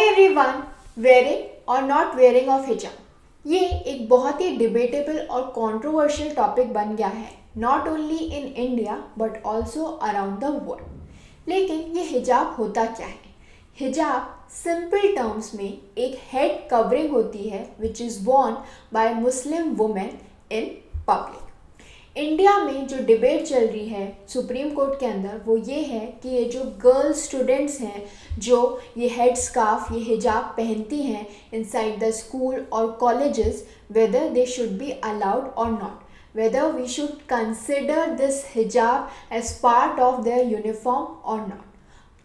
Everyone, wearing और not wearing of हिजाब ये एक बहुत ही डिबेटेबल और कंट्रोवर्शियल टॉपिक बन गया है, not only in India but also around the world. लेकिन ये हिजाब होता क्या है? हिजाब सिंपल टर्म्स में एक हेड कवरिंग होती है which is worn bye Muslim women in public. India में जो डिबेट चल रही है सुप्रीम कोर्ट के अंदर वो ये है कि ये जो गर्ल स्टूडेंट्स हैं जो ये हेड स्कार्फ ये हिजाब पहनती हैं इनसाइड द स्कूल और colleges, whether they should be allowed और not, whether we should consider this हिजाब as part of their uniform और नॉट।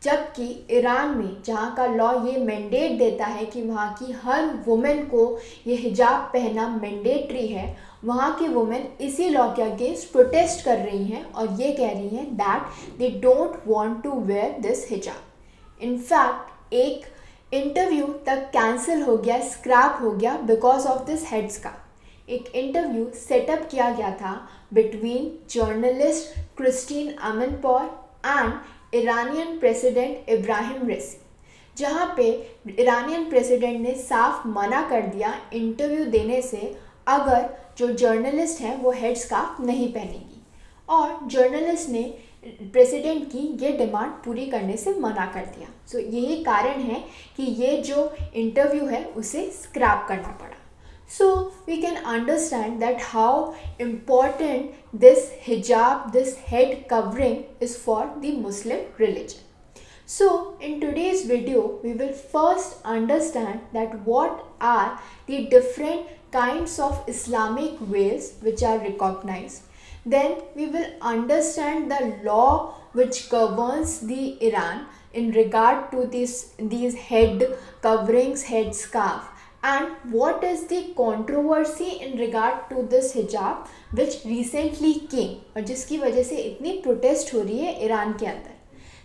जबकि ईरान में जहाँ का लॉ ये मैंडेट देता है कि वहाँ की हर वुमेन को ये हिजाब पहनना मैंडेटरी है, वहाँ की वुमेन इसी लॉ के अगेंस्ट प्रोटेस्ट कर रही हैं और ये कह रही हैं that they don't want to wear this हिजाब। इनफैक्ट एक इंटरव्यू तक कैंसिल हो गया, स्क्रैप हो गया because of this head scarf. एक इंटरव्यू सेटअप किया गया था between journalist Christiane Amanpour and Iranian president Ebrahim Raisi, जहाँ पे ईरानियन प्रेसिडेंट ने साफ मना कर दिया इंटरव्यू देने से अगर जो जर्नलिस्ट हैं वो हेड स्कार्फ नहीं पहनेगी, और जर्नलिस्ट ने प्रेसिडेंट की ये डिमांड पूरी करने से मना कर दिया। सो यही कारण है कि ये जो इंटरव्यू है उसे स्क्रैप करना पड़ा। So we can understand that how important this hijab, this head covering is for the Muslim religion. So in today's video, we will first understand that what are the different kinds of Islamic veils which are recognized. Then we will understand the law which governs the Iran in regard to these head coverings, head scarf. And what is the controversy in regard to this hijab which recently came और जिसकी वजह से इतनी protest हो रही है Iran के अंदर।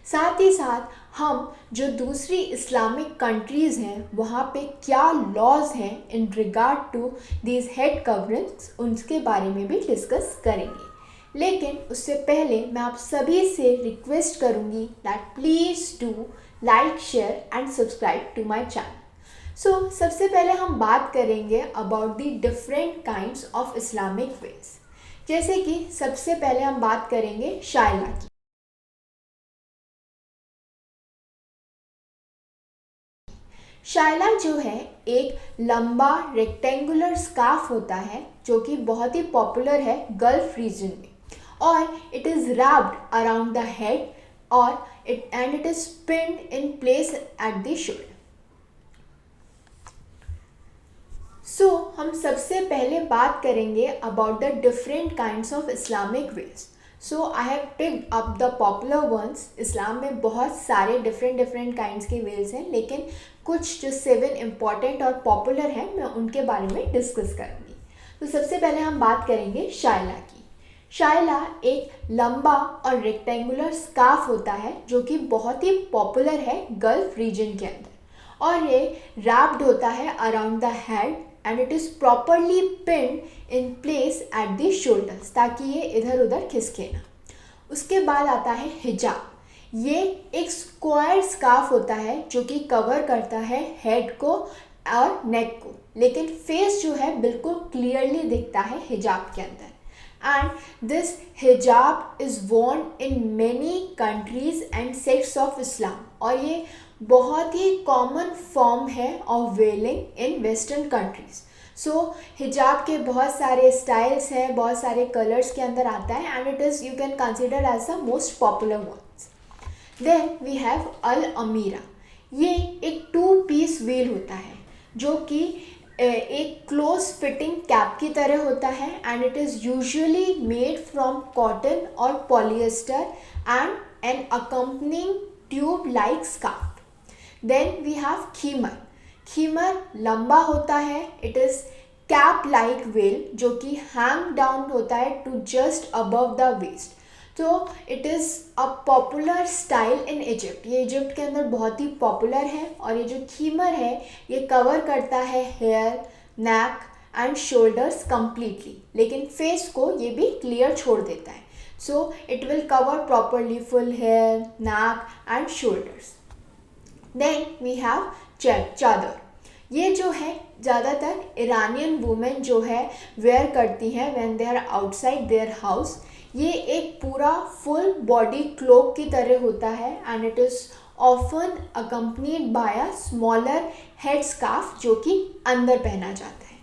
साथ ही साथ हम जो दूसरी इस्लामिक कंट्रीज़ हैं वहाँ पे क्या लॉज हैं in regard to these head coverings, उनके बारे में भी डिस्कस करेंगे। लेकिन उससे पहले मैं आप सभी से रिक्वेस्ट करूँगी that please do like, share and subscribe to my channel. So सबसे पहले हम बात करेंगे about the different kinds of Islamic veils. जैसे कि सबसे पहले हम बात करेंगे शायला की। शायला जो है एक लंबा रेक्टेंगुलर स्कार्फ होता है जो कि बहुत ही पॉपुलर है गल्फ रीजन में, और it is wrapped around the head और it is pinned in place at the shoulder. So हम सबसे पहले बात करेंगे about the different kinds of Islamic veils. So I have picked up the popular ones. इस्लाम में बहुत सारे डिफरेंट काइंड्स के वेल्स हैं, लेकिन कुछ जो 7 इम्पॉर्टेंट और पॉपुलर हैं मैं उनके बारे में डिस्कस करूँगी। तो सबसे पहले हम बात करेंगे शायला की। शायला एक लंबा और रेक्टेंगुलर स्कार्फ होता है जो कि बहुत ही पॉपुलर है गल्फ रीजन के अंदर, और ये रैप्ड होता है around the head and it is properly pinned in place at the shoulders ताकि ये इधर उधर खिसके ना। उसके बाद आता है हिजाब। ये एक स्क्वायर स्कार्फ होता है जो कि कवर करता है हेड को और नेक को, लेकिन फेस जो है बिल्कुल क्लियरली दिखता है हिजाब के अंदर। एंड दिस हिजाब is worn in many countries and sects of Islam, और ये बहुत ही कॉमन फॉर्म है of veiling in western countries. So हिजाब के बहुत सारे स्टाइल्स हैं, बहुत सारे कलर्स के अंदर आता है, and it is you can consider as the most popular ones. Then we have Al Amira. ये एक 2 पीस वेल होता है जो कि एक क्लोज फिटिंग कैप की तरह होता है, and it is usually made from cotton और polyester and an accompanying tube like scarf. Then we have khimar. खीमर लंबा होता है, it is cap like veil जो कि हैंग डाउन होता है to just above the waist. तो it is a popular style in Egypt. ये इजिप्ट के अंदर बहुत ही पॉपुलर है, और ये जो खीमर है ये कवर करता है hair, neck and shoulders completely, लेकिन फेस को ये भी क्लियर छोड़ देता है। So it will cover properly full hair, neck and shoulders. Then we have chador. ये जो है ज़्यादातर ईरानियन वुमेन जो है वेयर करती हैं when they are outside their house. ये एक पूरा फुल बॉडी क्लोक की तरह होता है and it is often accompanied by a smaller head scarf जो कि अंदर पहना जाता है।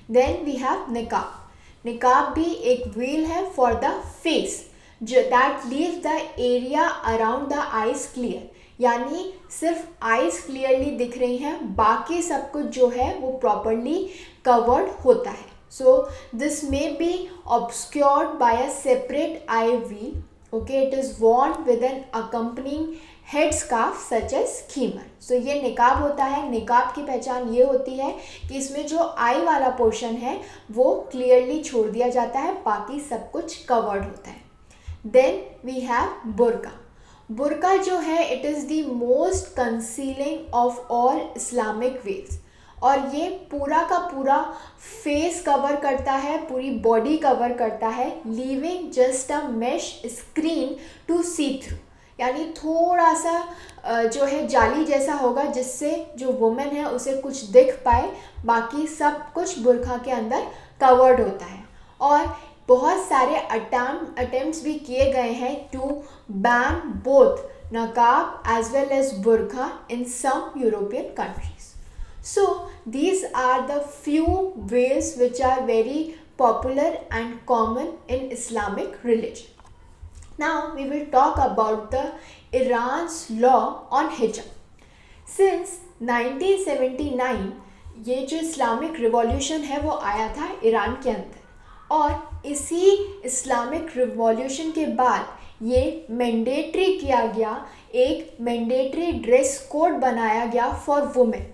Then we have niqab. निकाब भी एक वेल है फॉर द फेस जो that leaves the area around the eyes clear, यानी सिर्फ आइज क्लियरली दिख रही हैं, बाकी सब कुछ जो है वो प्रॉपरली कवर्ड होता है। So this may be obscured by a separate eye veil. Okay, it is worn with an accompanying head scarf such as khimar. So ये निकाब होता है। निकाब की पहचान ये होती है कि इसमें जो आई वाला पोर्शन है वो क्लियरली छोड़ दिया जाता है, बाकी सब कुछ कवर्ड होता है। Then we have burqa. बुर्का जो है it is the most concealing of all Islamic veils, और ये पूरा का पूरा फेस कवर करता है, पूरी बॉडी कवर करता है, leaving just a mesh screen to see through, यानी थोड़ा सा जो है जाली जैसा होगा जिससे जो वुमेन है उसे कुछ दिख पाए, बाकी सब कुछ बुर्का के अंदर कवर्ड होता है। और बहुत सारे अटेम्प्ट्स भी किए गए हैं to ban both niqab as well as burqa in some European countries. So these are the few ways which are very popular and common in Islamic religion. Now we will talk about the Iran's law on hijab. Since 1979 ये जो Islamic revolution है वो आया था Iran के अंदर, और इसी इस्लामिक रिवॉल्यूशन के बाद ये मैंडेटरी किया गया, एक मैंडेटरी ड्रेस कोड बनाया गया फॉर वुमेन,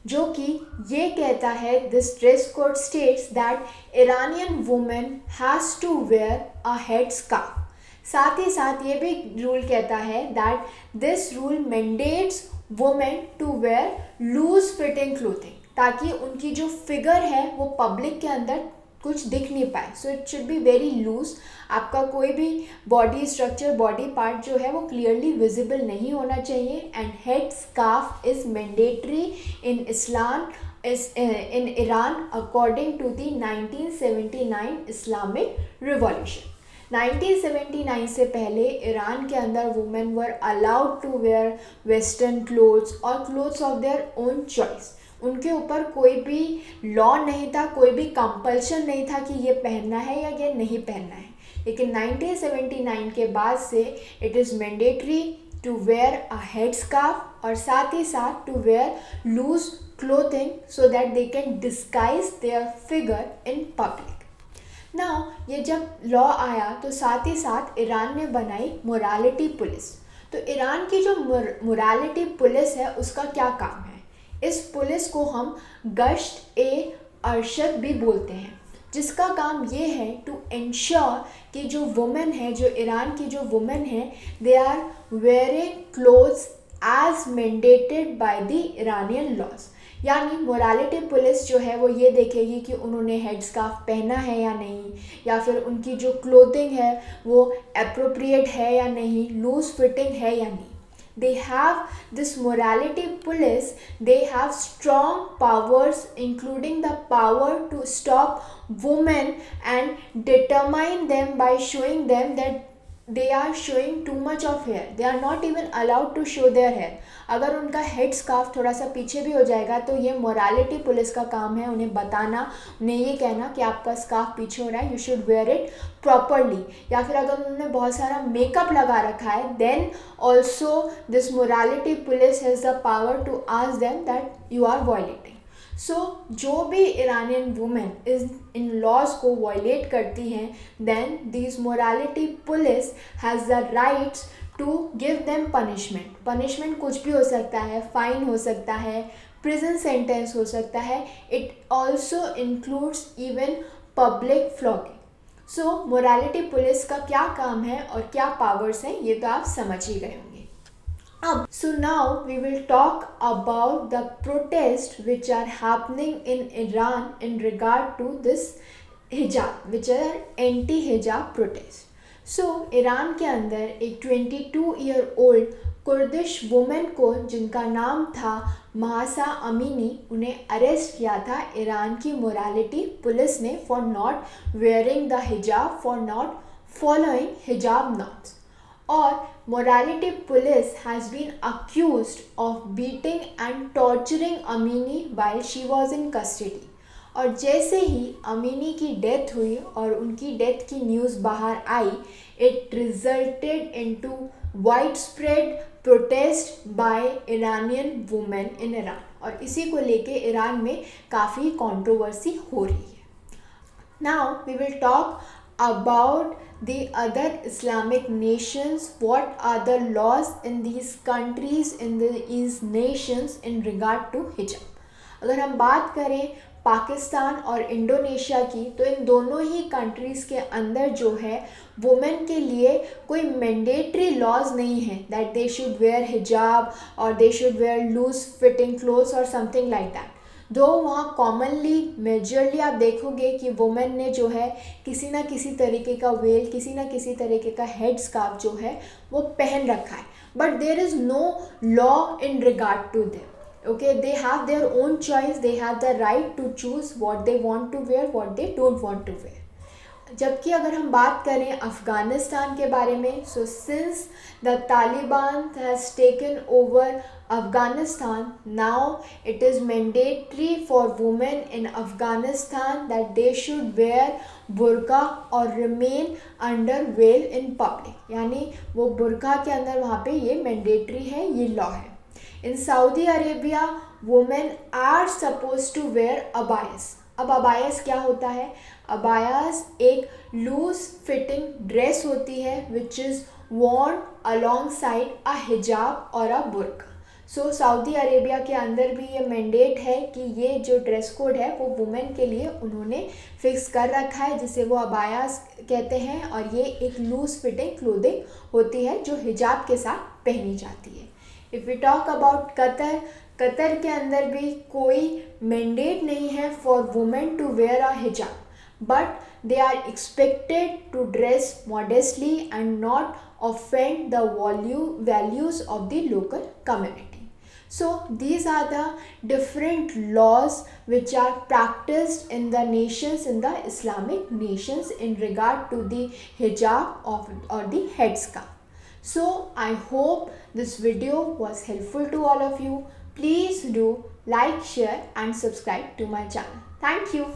जो कि ये कहता है this dress code states that Iranian women has to wear a head scarf. साथ ही साथ ये भी रूल कहता है that this rule mandates women to wear loose fitting clothing, ताकि उनकी जो फिगर है वो पब्लिक के अंदर कुछ दिख नहीं पाए। So it should be very loose, आपका कोई भी बॉडी स्ट्रक्चर, बॉडी पार्ट जो है वो क्लियरली विजिबल नहीं होना चाहिए। And head scarf is mandatory in Islam in Iran according to the 1979 Islamic revolution. 1979 से पहले ईरान के अंदर women were allowed to wear western clothes और clothes of their own choice. उनके ऊपर कोई भी लॉ नहीं था, कोई भी कंपल्शन नहीं था कि ये पहनना है या ये नहीं पहनना है। लेकिन 1979 के बाद से it is mandatory to wear a head scarf और साथ ही साथ to wear loose clothing so that they can disguise their figure in public. Now ये जब लॉ आया तो साथ ही साथ ईरान ने बनाई मोरालिटी पुलिस। तो ईरान की जो मोरालिटी पुलिस है उसका क्या काम है? इस पुलिस को हम गश्त ए अरशद भी बोलते हैं, जिसका काम ये है टू इंश्योर कि जो वुमेन है, जो ईरान की जो वुमेन है, they are wearing clothes as mandated by the Iranian laws. यानी मोरालिटी पुलिस जो है वो ये देखेगी कि उन्होंने हेड स्कार्फ पहना है या नहीं, या फिर उनकी जो क्लोथिंग है वो एप्रोप्रिएट है या नहीं, लूज फिटिंग है या नहीं। They have this morality police, they have strong powers including the power to stop women and determine them by showing them that they are showing too much of hair. They are not even allowed to show their hair. अगर उनका head scarf थोड़ा सा पीछे भी हो जाएगा तो ये मोरालिटी पुलिस का काम है उन्हें बताना, उन्हें ये कहना कि आपका स्कार्फ पीछे हो रहा है, you should wear it properly. या फिर अगर उन्होंने बहुत सारा मेकअप लगा रखा है then also this morality police has the power to ask them that you are violating. So जो भी ईरानियन वुमेन इस इन लॉज को वायलेट करती हैं then this morality police has the rights to give them punishment. Punishment कुछ भी हो सकता है, फाइन हो सकता है, प्रिजन सेंटेंस हो सकता है, it also includes even public flogging. So morality police का क्या काम है और क्या पावर्स हैं ये तो आप समझ ही गए होंगे। So now we will talk about the protests which are happening in Iran in regard to this hijab, which are anti-hijab protests. Iran के अंदर एक 22 ईयर ओल्ड कुर्दिश वुमेन को, जिनका नाम था महासा अमीनी, उन्हें अरेस्ट किया था ईरान की मोरालिटी पुलिस ने for not wearing the hijab, for not following hijab norms. और morality police has been accused of beating and torturing Amini while she was in custody. और जैसे ही अमीनी की death हुई और उनकी डेथ की न्यूज़ बाहर आई, it resulted into widespread protest by Iranian women in Iran. और इसी को लेके ईरान में काफ़ी कंट्रोवर्सी हो रही है। Now we will talk about the other Islamic nations. What are the laws in these countries, in these nations in regard to hijab? अगर हम बात करें पाकिस्तान और इंडोनेशिया की, तो इन दोनों ही कंट्रीज़ के अंदर जो है वुमेन के लिए कोई मैंडेटरी लॉज नहीं है that they should wear hijab और they should wear loose fitting clothes और समथिंग लाइक दैट। दो वहाँ कॉमनली मेजरली आप देखोगे कि वुमेन ने जो है किसी ना किसी तरीके का वेल, किसी ना किसी तरीके का हेड स्कार्फ जो है वो पहन रखा है, but there is no law in regard to them. Okay, they have their own choice, they have the right to choose what they want to wear, what they don't want to wear. जबकि अगर हम बात करें अफ़गानिस्तान के बारे में, so since the Taliban has taken over Afghanistan, now it is mandatory for women in Afghanistan that they should wear burqa और remain under veil in public. यानी वो बुर्का के अंदर वहाँ पे ये मैंडेटरी है, ये लॉ है। In Saudi Arabia women are suppose to wear abayas. अब अबायस क्या होता है? अबायस एक लूज फिटिंग ड्रेस होती है which is worn alongside a hijab और अ बुर्का। सो सऊदी अरेबिया के अंदर भी ये मैंडेट है कि ये जो ड्रेस कोड है वो वुमेन के लिए उन्होंने फिक्स कर रखा है, जिसे वो अबायास कहते हैं, और ये एक लूज फिटिंग क्लोथिंग होती है जो हिजाब के साथ पहनी जाती है। If we talk about Qatar, Qatar के अंदर भी कोई मैंडेट नहीं है for women to wear a hijab, but they are expected to dress modestly and not offend the values of the local community. So these are the different laws which are practiced in the nations, in the Islamic nations, in regard to the hijab or the headscarf. So I hope this video was helpful to all of you. Please do like, share and subscribe to my channel. Thank you.